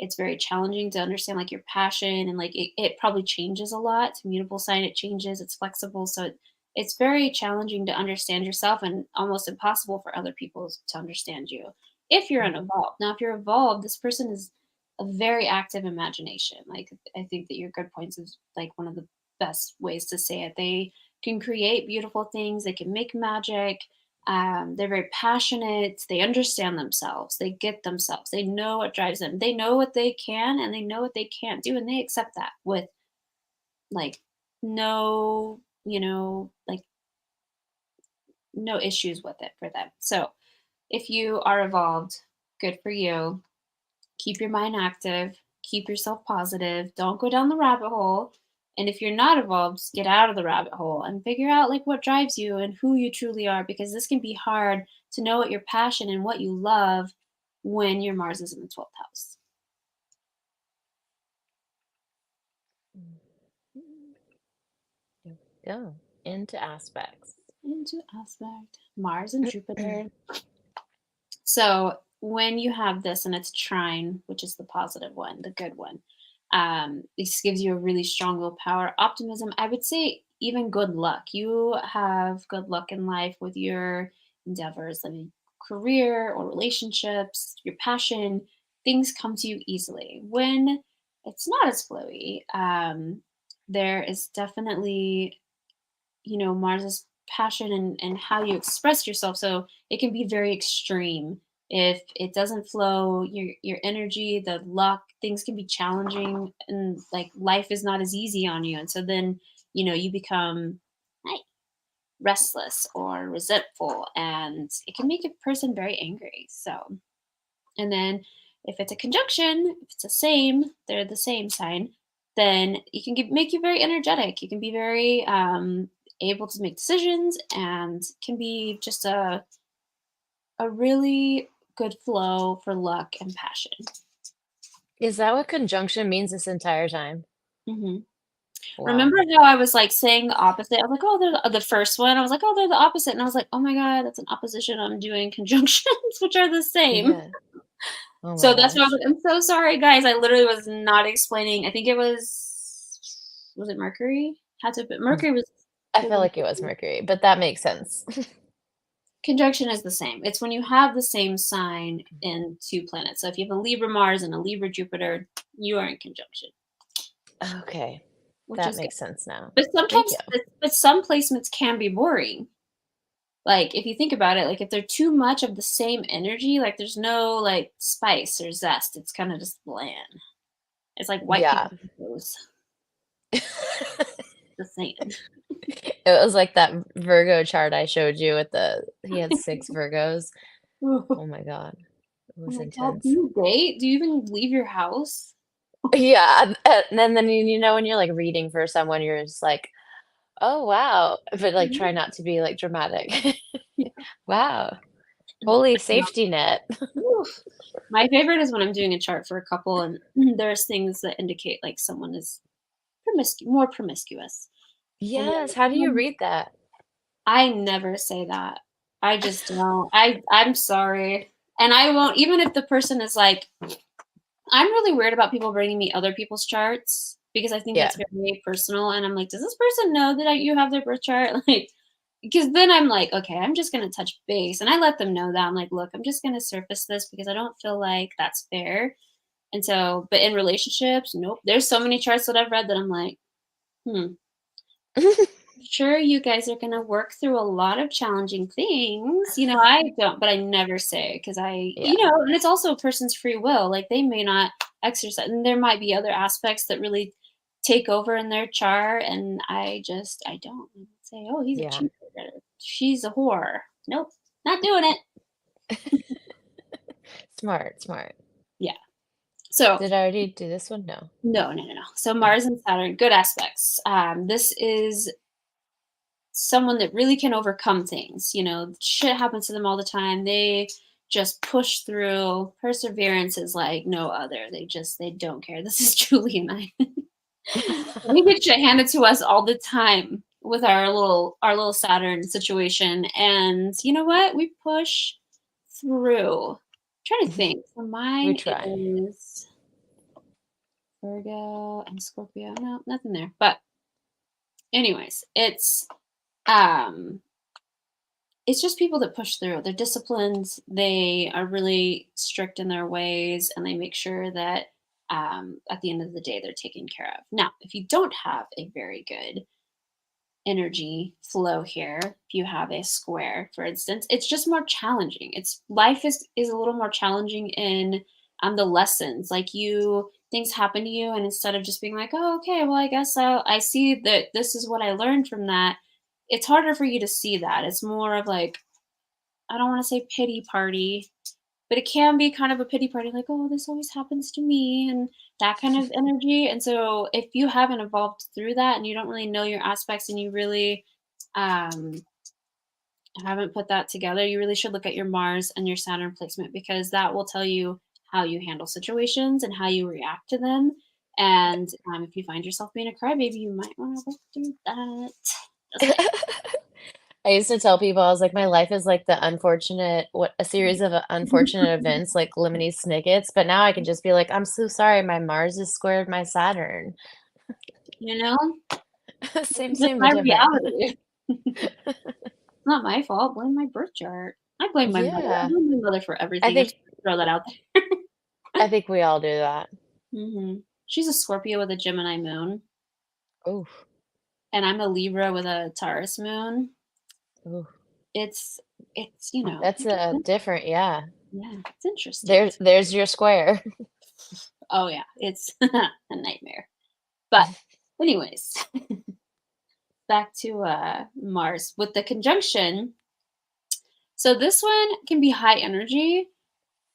It's very challenging to understand like your passion, and like it probably changes a lot. It's a mutable sign, it changes, it's flexible. So it's very challenging to understand yourself and almost impossible for other people to understand you if you're unevolved. Now, if you're evolved, this person is a very active imagination. Like, I think that your good points is like one of the best ways to say it. They can create beautiful things, they can make magic. They're very passionate. They understand themselves. They get themselves. They know what drives them. They know what they can and they know what they can't do. And they accept that with like no, like no issues with it for them. So if you are evolved, good for you. Keep your mind active. Keep yourself positive. Don't go down the rabbit hole. And if you're not evolved, just get out of the rabbit hole and figure out like what drives you and who you truly are, because this can be hard to know what your passion and what you love when your Mars is in the 12th house. Go into aspects. Into aspect. Mars and Jupiter. So when you have this and it's trine, which is the positive one, the good one, this gives you a really strong willpower, optimism. I would say even good luck. You have good luck in life with your endeavors, like career or relationships, your passion. Things come to you easily. When it's not as flowy, there is definitely Mars's passion and how you express yourself. So it can be very extreme. If it doesn't flow, your energy, the luck, things can be challenging, and like life is not as easy on you. And so then, you become like restless or resentful, and it can make a person very angry. So, and then if it's a conjunction, if it's the same, they're the same sign, then it can make you very energetic. You can be very able to make decisions, and can be just a really good flow for luck and passion. Is that what conjunction means this entire time? hmm Wow. Remember how I was like saying the opposite? I was like, oh, they're the first one. I was like, oh, they're the opposite. And I was like, oh my God, that's an opposition. I'm doing conjunctions, which are the same. Yeah. Oh my So that's why I was gosh. like, I'm so sorry, guys. I literally was not explaining. I think it was it Mercury? Had to be Mercury was I feel like it was Mercury, but that makes sense. Conjunction is the same. It's when you have the same sign in two planets. So if you have a Libra Mars and a Libra Jupiter, you are in conjunction, Okay. which That is good. makes sense now. But Thank sometimes, you. but some placements can be boring. Like if you think about it, like if they're too much of the same energy, like there's no like spice or zest. It's kind of just bland. It's like white Yeah. people clothes. The same. It was like that Virgo chart I showed you with he had 6 Virgos. Oh my God. It Oh was my God, do intense. you date? Do you even leave your house? Yeah. And then, when you're like reading for someone, you're just like, oh, wow. But like try not to be like dramatic. Wow. Holy safety net. Oof. My favorite is when I'm doing a chart for a couple and there's things that indicate like someone is more promiscuous. And Yes. How do you read that? I never say that. I just don't. I'm sorry. And I won't, even if the person is like, I'm really weird about people bringing me other people's charts because I think Yeah. that's very personal. And I'm like, does this person know that you have their birth chart? Like, because then I'm like, okay, I'm just going to touch base. And I let them know that. I'm like, look, I'm just going to surface this because I don't feel like that's fair. And so, but in relationships, nope. There's so many charts that I've read that I'm like, sure, you guys are going to work through a lot of challenging things. I don't, but I never say because Yeah. and it's also a person's free will. Like they may not exercise, and there might be other aspects that really take over in their chart. And I don't say, oh, he's a Yeah. cheater. She's a whore. Nope, not doing it. Smart, smart. Yeah. So Did I already do this one? No. no. So Mars and Saturn, good aspects. This is someone that really can overcome things. Shit happens to them all the time. They just push through. Perseverance is like no other. They don't care. This is Julie and I. We get shit handed to us all the time with our little Saturn situation. And you know what? We push through. I'm trying to think. So We mine try. is Virgo and Scorpio. No, nothing there. But anyways, um it's just people that push through. They're disciplined. They are really strict in their ways, and they make sure that at the end of the day they're taken care of. Now, if you don't have a very good energy flow here, if you have a square, for instance, it's just more challenging. Life is a little more challenging in the lessons. Like things happen to you, and instead of just being like, oh, okay, well, I guess I see that this is what I learned from that. It's harder for you to see that. It's more of like, I don't want to say pity party, but it can be kind of a pity party, like, oh, this always happens to me, and that kind of energy. And so, if you haven't evolved through that and you don't really know your aspects and you really um, haven't put that together, you really should look at your Mars and your Saturn placement because that will tell you how you handle situations and how you react to them. And if you find yourself being a crybaby, you might want to work through that. Just saying. I used to tell people, I was like, my life is like a series of unfortunate events, like Lemony Snicket's. But now I can just be like, I'm so sorry, my Mars is squared my Saturn. You know, Same, it's just same, but my different. reality. It's not my fault. Blame my birth chart. I blame my mother. I Yeah. blame my mother for I everything. I think just throw that out there. I think we all do that. She's a Scorpio with a Gemini moon, Oh, and I'm a Libra with a Taurus moon. oh. It's That's a different, yeah. yeah, it's interesting. There's your square. Oh yeah, it's a nightmare. But anyways, back to Mars with the conjunction. So this one can be high energy.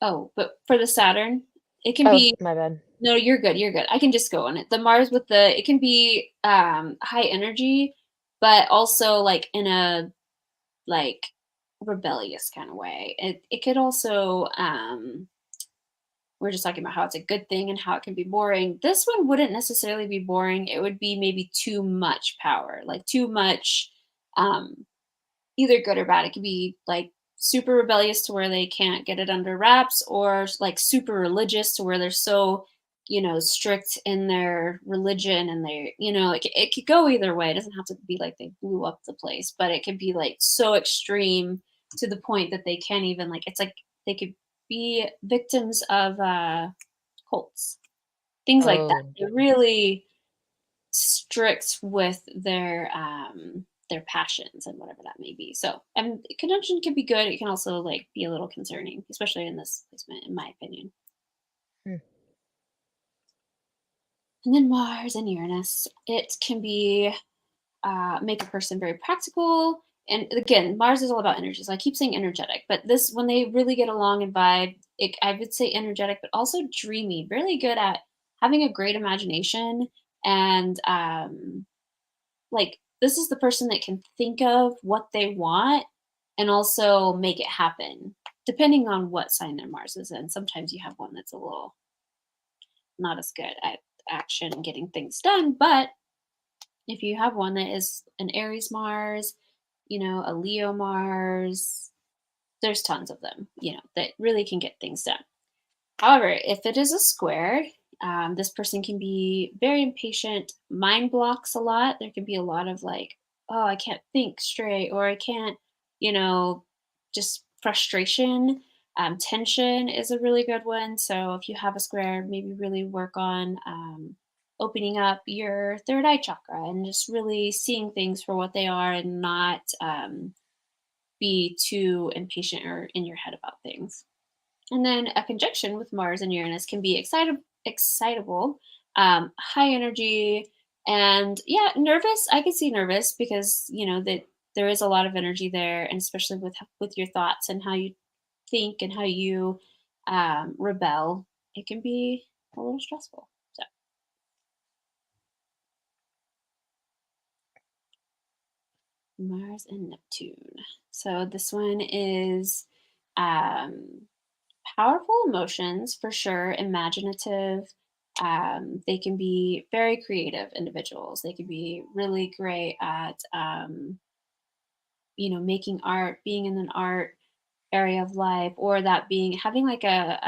Oh, but for the Saturn, it can Oh, be. my bad. No, you're good. You're good. I can just go on it. The Mars with it can be high energy, but also like in a like rebellious kind of way. It could also we're just talking about how it's a good thing and how it can be boring. This one wouldn't necessarily be boring. It would be maybe too much power, like too much um either good or bad. It could be like super rebellious to where they can't get it under wraps, or like super religious to where they're so, strict in their religion and it could go either way. It doesn't have to be like they blew up the place, but it could be like so extreme to the point that they can't even, like, it's like they could be victims of cults, things like that. Oh, They're really strict with their passions and whatever that may be. So, and conjunction can be good. It can also like be a little concerning, especially in this placement, in my opinion. hmm. And then Mars and Uranus, it can be make a person very practical. And again, Mars is all about energy. So I keep saying energetic, but this, when they really get along and vibe, I would say energetic, but also dreamy, really good at having a great imagination. And like, this is the person that can think of what they want and also make it happen, depending on what sign their Mars is in. Sometimes you have one that's a little not as good at action and getting things done, but if you have one that is an Aries Mars, a Leo Mars, there's tons of them, that really can get things done. However, if it is a square, this person can be very impatient, mind blocks a lot. There can be a lot of like, oh, I can't think straight, or I can't, just frustration. Tension is a really good one. So if you have a square, maybe really work on opening up your third eye chakra and just really seeing things for what they are and not be too impatient or in your head about things. And then a conjunction with Mars and Uranus can be excitable, high energy, and yeah, nervous. I could see nervous because that there is a lot of energy there, and especially with your thoughts and how you think and how you rebel, it can be a little stressful. So Mars and Neptune. So this one is um, powerful emotions for sure, imaginative. They can be very creative individuals. They can be really great at, making art, being in an art area of life, or that being having like a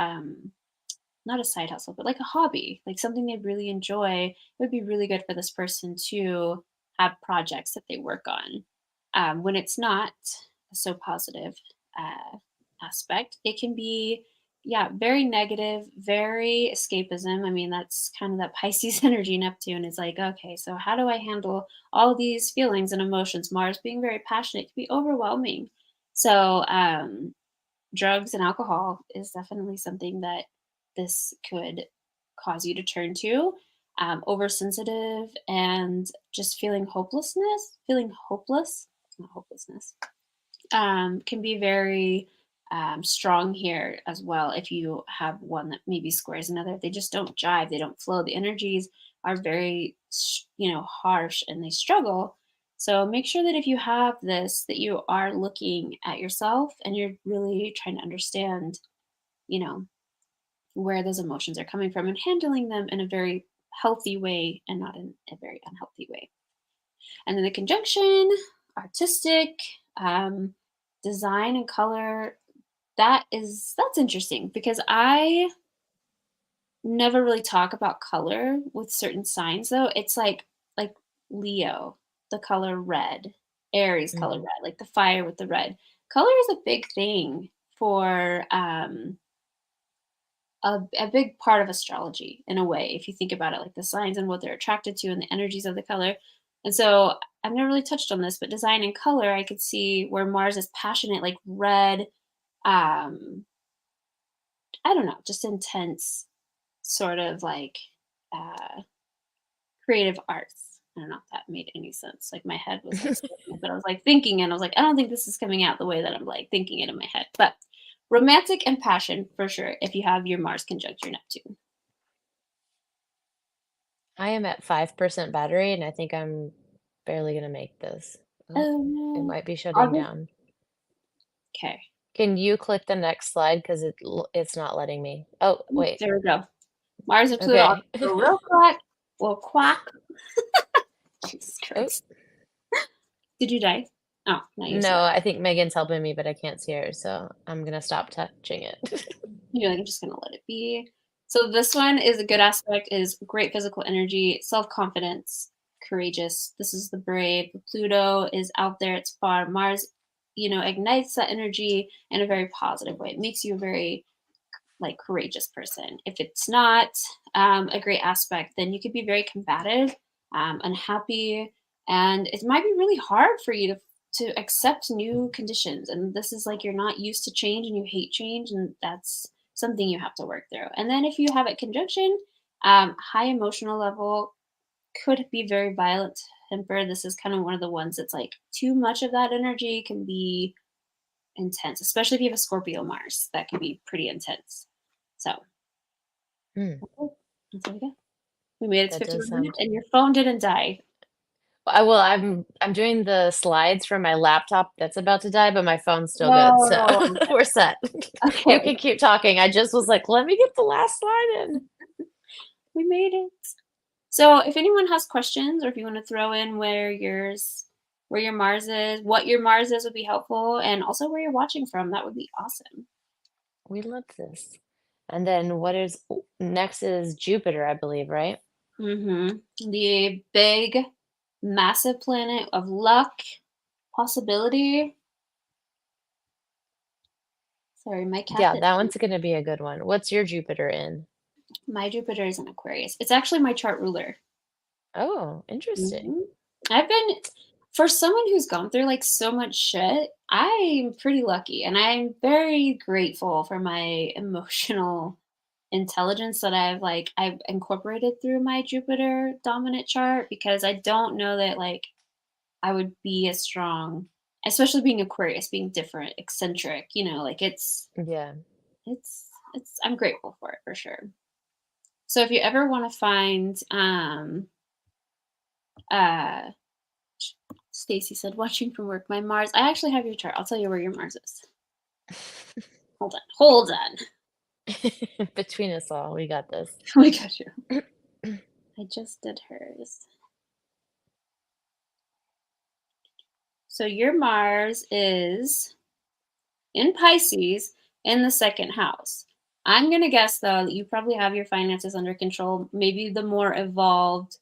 not a side hustle, but like a hobby, like something they really enjoy. It would be really good for this person to have projects that they work on. When it's not a so positive aspect, it can be, yeah, very negative, very escapism. I mean, that's kind of that Pisces energy. Neptune is like, okay, so how do I handle all these feelings and emotions? Mars being very passionate can be overwhelming. So, drugs and alcohol is definitely something that this could cause you to turn to. Oversensitive and just feeling hopeless, not hopelessness, can be very strong here as well. If you have one that maybe squares another, they just don't jive, they don't flow. The energies are very, harsh, and they struggle. So make sure that if you have this, that you are looking at yourself and you're really trying to understand, you know, where those emotions are coming from and handling them in a very healthy way and not in a very unhealthy way. And then the conjunction, artistic, um, design and color, that's interesting because I never really talk about color with certain signs though. It's like Leo, the color red, Aries color Mhm. red, like the fire with the red. Color is a big thing for a big part of astrology in a way, if you think about it, like the signs and what they're attracted to and the energies of the color. And so I've never really touched on this, but design and color, I could see where Mars is passionate, like red, um, I don't know, just intense, sort of like uh, creative arts. I don't know if that made any sense. Like my head was like, swimming, but I was like thinking, and I was like, I don't think this is coming out the way that I'm like thinking it in my head. But romantic and passion for sure if you have your Mars conjunct your Neptune. I am at 5% battery, and I think I'm barely gonna make this. Oh, Oh it no. might be I'll shutting just down. okay. Can you click the next slide? Because it's not letting me. Oh, wait. There we go. Mars and Pluto. I'll Okay. go real quick. Well, quack. Jesus Oh, Christ. Did you die? Oh, now you're no, still. I think Megan's helping me, but I can't see her, so I'm gonna stop touching it. You're like, I'm just gonna let it be. So this one is a good aspect, is great physical energy, self-confidence, courageous. This is the brave. Pluto is out there, it's far. Mars ignites that energy in a very positive way. It makes you a very like courageous person. If it's not a great aspect, then you could be very combative, unhappy, and it might be really hard for you to accept new conditions. And this is like you're not used to change and you hate change, and that's something you have to work through. And then if you have it conjunction, high emotional level, could be very violent tempered. This is kind of one of the ones that's like too much of that energy can be intense, especially if you have a Scorpio Mars. That can be pretty intense. So Hmm. that's what we got. We made it to That does 51 minutes, sound. and your phone didn't die. Well, I'm doing the slides from my laptop that's about to die, but my phone's still good, so Whoa. we're set. You Okay, can keep talking. I just was like, let me get the last slide in. we made it. So if anyone has questions, or if you want to throw in where your Mars is, what your Mars is would be helpful, and also where you're watching from, that would be awesome. We love this. And then what is next is Jupiter, I believe, right? The big, massive planet of luck, possibility. Sorry, my cat. Yeah, that one's gonna be a good one. What's your Jupiter in? My Jupiter is in Aquarius. It's actually my chart ruler. Oh, interesting. I've been, for someone who's gone through like so much shit, I'm pretty lucky, and I'm very grateful for my emotional intelligence that I've incorporated through my Jupiter dominant chart, because I don't know that like I would be as strong, especially being Aquarius, being different, eccentric, like Yeah. it's I'm grateful for it for sure. So if you ever want to find uh Stacy said, watching from work, my Mars. I actually have your chart. I'll tell you where your Mars is. Hold on. Between us all, we got this. We got you. I just did hers. So your Mars is in Pisces in the second house. I'm going to guess, though, that you probably have your finances under control. Maybe the more evolved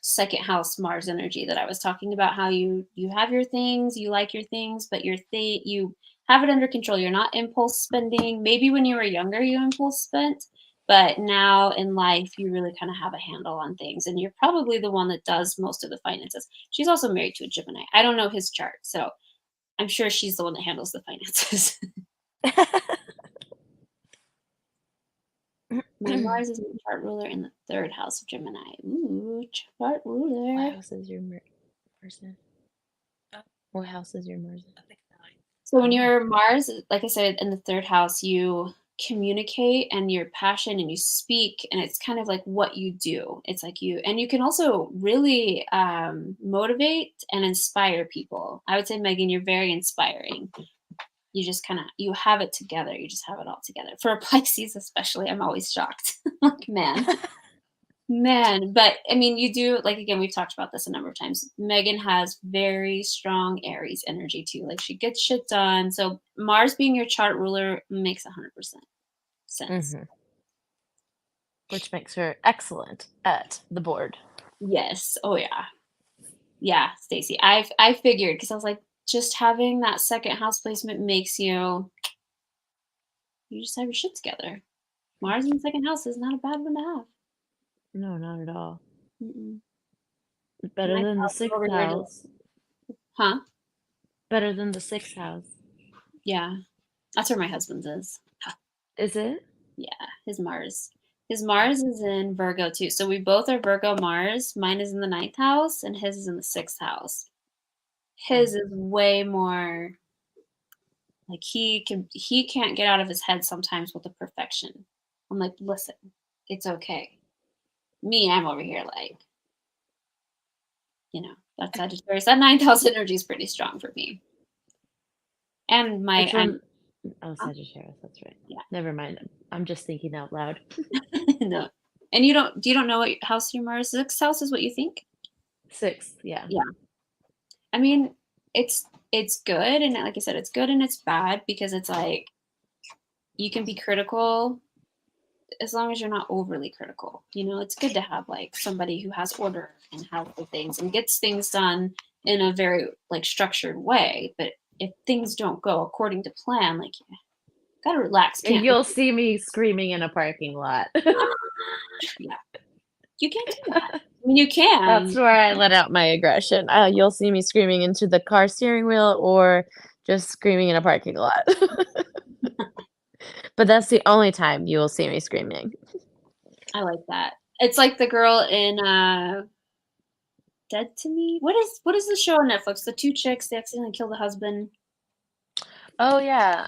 second house Mars energy that I was talking about, how you have your things, you like your things, but you have it under control. You're not impulse spending. Maybe when you were younger, you impulse spent, but now in life, you really kind of have a handle on things, and you're probably the one that does most of the finances. She's also married to a Gemini. I don't know his chart, so I'm sure she's the one that handles the finances. My Mars is my chart ruler in the third house of Gemini. Ooh, chart ruler. What house is your Mars in? What house is your Mars in? So when your Mars, like I said, in the third house, you communicate and your passion and you speak, and it's kind of like what you do. It's like and you can also really motivate and inspire people. I would say, Megan, you're very inspiring. You just you have it together. You just have it all together. For a Pisces especially, I'm always shocked. Like, man. But I mean, you do, like, again, we've talked about this a number of times. Megan has very strong Aries energy too. Like, she gets shit done. So Mars being your chart ruler makes 100% sense. Which makes her excellent at the board. Yes. Oh yeah. Yeah, Stacy. I figured, because I was like, just having that second house placement makes you just have your shit together. Mars in the second house is not a bad one to have. No, not at all. Mm-mm. Better My than the house is over sixth here house. Huh? Better than the sixth house. Yeah. That's where my husband's is. Is it? Yeah, his Mars. His Mars is in Virgo too. So we both are Virgo Mars. Mine is in the ninth house and his is in the sixth house. His is way more like he can't get out of his head sometimes with the perfection. I'm like, listen, it's okay. Me, I'm over here like, that's Sagittarius. That ninth house energy is pretty strong for me. And Sagittarius, that's right. Yeah. Never mind. I'm just thinking out loud. No. And you don't know what house your Mars? Sixth house is what you think? Sixth, yeah. Yeah. I mean, it's good, and like I said, it's good and it's bad, because it's like you can be critical as long as you're not overly critical. It's good to have like somebody who has order and has the things and gets things done in a very like structured way. But if things don't go according to plan, like you gotta relax. Can't You'll see me screaming in a parking lot. yeah, you can't do that. I mean, you That's can. where I let out my aggression. You'll see me screaming into the car steering wheel or just screaming in a parking lot. But that's the only time you will see me screaming. I like that. It's like the girl in Dead to Me. What is the show on Netflix? The two chicks they accidentally kill the husband. Oh, yeah.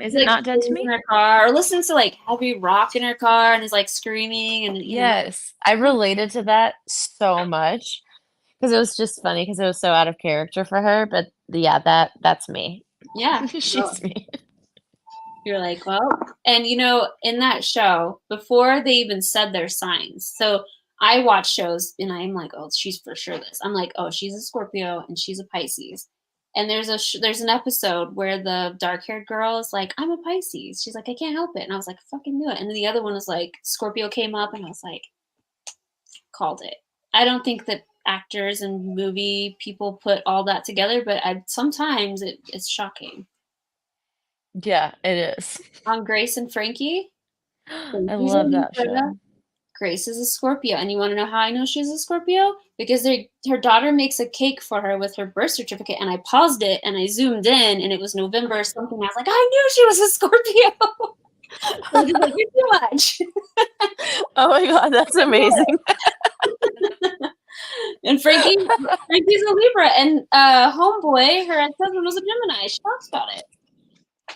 Is She, it like, not Dead to screams in Me? her car or listens to like heavy rock in her car and is like screaming and Yes. I related to that so much because it was just funny because it was so out of character for her. But yeah, that's me. yeah. She's me. You're like, well, and in that show, before they even said their signs. So I watch shows and I'm like, oh, she's for sure this. I'm like, oh, she's a Scorpio and she's a Pisces. And there's an episode where the dark-haired girl is like, I'm a Pisces. She's like, I can't help it. And I was like, fucking do it. And then the other one was like, Scorpio came up and I was like, called it. I don't think that actors and movie people put all that together, but sometimes it's shocking. Yeah, it is. On Grace and Frankie, I Frankie's a love that Libra, show. Grace is a Scorpio. And you want to know how I know she's a Scorpio? Because her daughter makes a cake for her with her birth certificate, and I paused it and I zoomed in, and it was November or something. I was like, I knew she was a Scorpio. I was just like, you're too much. Oh my God, that's amazing. And Frankie's a Libra, and homeboy, her ex-husband was a Gemini. She talks about it.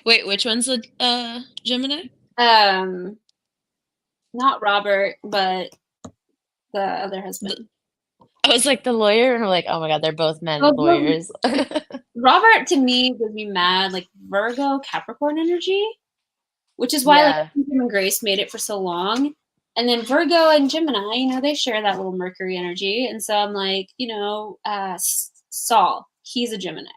Wait, which one's a Gemini? Not Robert, but the other husband. I was like the lawyer, and I'm like, oh my God, they're both men lawyers. Robert to me would be mad, like Virgo, Capricorn energy, which is why like him and Grace made it for so long. And then Virgo and Gemini, they share that little Mercury energy. And so I'm like, Saul, he's a Gemini.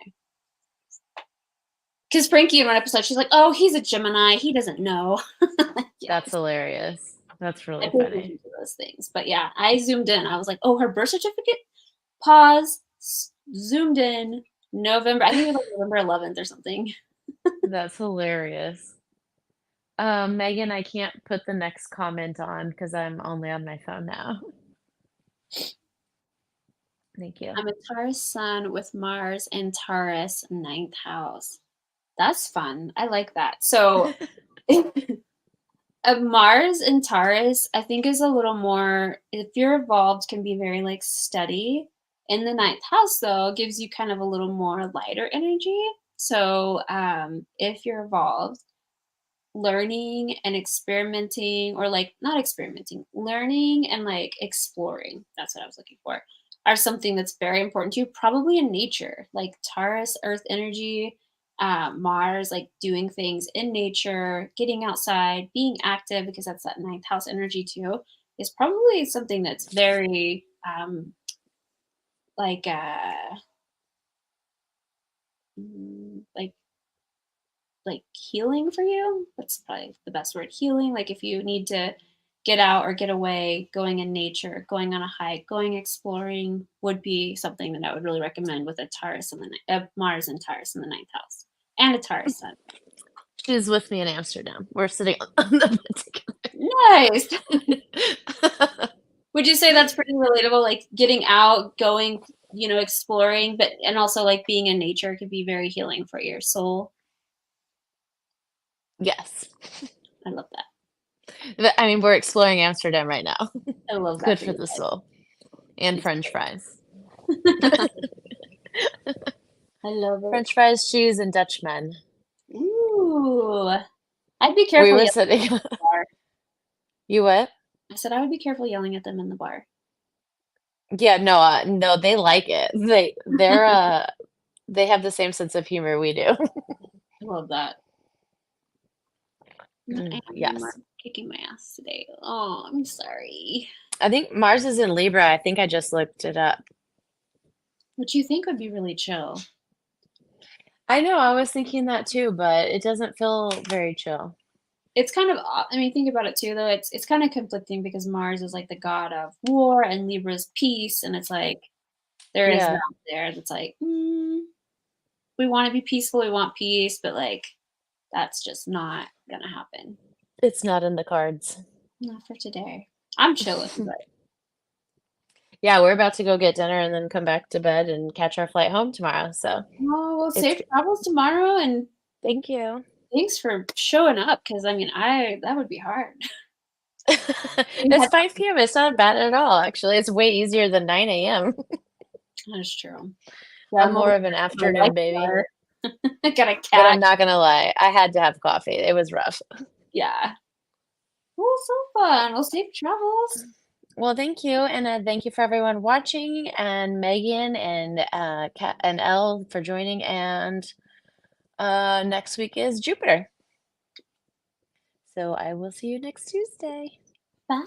Because Frankie in one episode, she's like, oh, he's a Gemini. He doesn't know. Yes. That's hilarious. That's really funny. Those things. But yeah, I zoomed in. I was like, oh, her birth certificate? Pause. Zoomed in. November. I think it was like November 11th or something. That's hilarious. Megan, I can't put the next comment on because I'm only on my phone now. Thank you. I'm a Taurus sun with Mars in Taurus, 9th house. That's fun. I like that. So Mars in Taurus, I think is a little more, if you're evolved, can be very like steady. In the 9th house, though, gives you kind of a little more lighter energy. So if you're evolved, learning and experimenting, or like not experimenting, learning and like exploring, that's what I was looking for, are something that's very important to you, probably in nature, like Taurus, earth energy, Mars, like doing things in nature, getting outside, being active, because that's that 9th house energy too, is probably something that's very like healing for you. That's probably the best word, healing. Like if you need to get out or get away, going in nature, going on a hike, going exploring would be something that I would really recommend with a Taurus in the Mars and Taurus in the 9th house, and a Taurus sun. She's with me in Amsterdam. We're sitting on the Nice. Would you say that's pretty relatable? Like getting out, going, exploring, and also like being in nature could be very healing for your soul. Yes. I love that. I mean, we're exploring Amsterdam right now. I love that. Good for the soul. And French fries. I love it. French fries, cheese, and Dutchmen. Ooh. I'd be careful. We were sitting. You what? I said I would be careful yelling at them in the bar. Yeah, no, they like it. They have the same sense of humor we do. I love that. Yes. Kicking my ass today. Oh, I'm sorry. I think Mars is in Libra. I think I just looked it up. Which you think would be really chill. I know, I was thinking that too, but it doesn't feel very chill. It's kind of, think about it too, though. It's kind of conflicting because Mars is like the god of war and Libra's peace, and it's like, There is Yeah. that there that's like, we want to be peaceful, we want peace, but like that's just not gonna happen. It's not in the cards. Not for today. I'm chilling, but Yeah, we're about to go get dinner and then come back to bed and catch our flight home tomorrow. So oh, well, it's safe travels tomorrow, and thank you. thanks for showing up. Because I mean, that would be hard. We It's had 5 p.m. It's not bad at all, actually. It's way easier than 9 a.m. That's true. I'm I'm over more of an here with my life afternoon baby, water. I got a but I'm cat. not gonna lie. I had to have coffee. It was rough. Yeah. Well, so fun. Well, safe travels. Well, thank you, and thank you for everyone watching, and Megan and Kat and Elle for joining. And next week is Jupiter, so I will see you next Tuesday. Bye.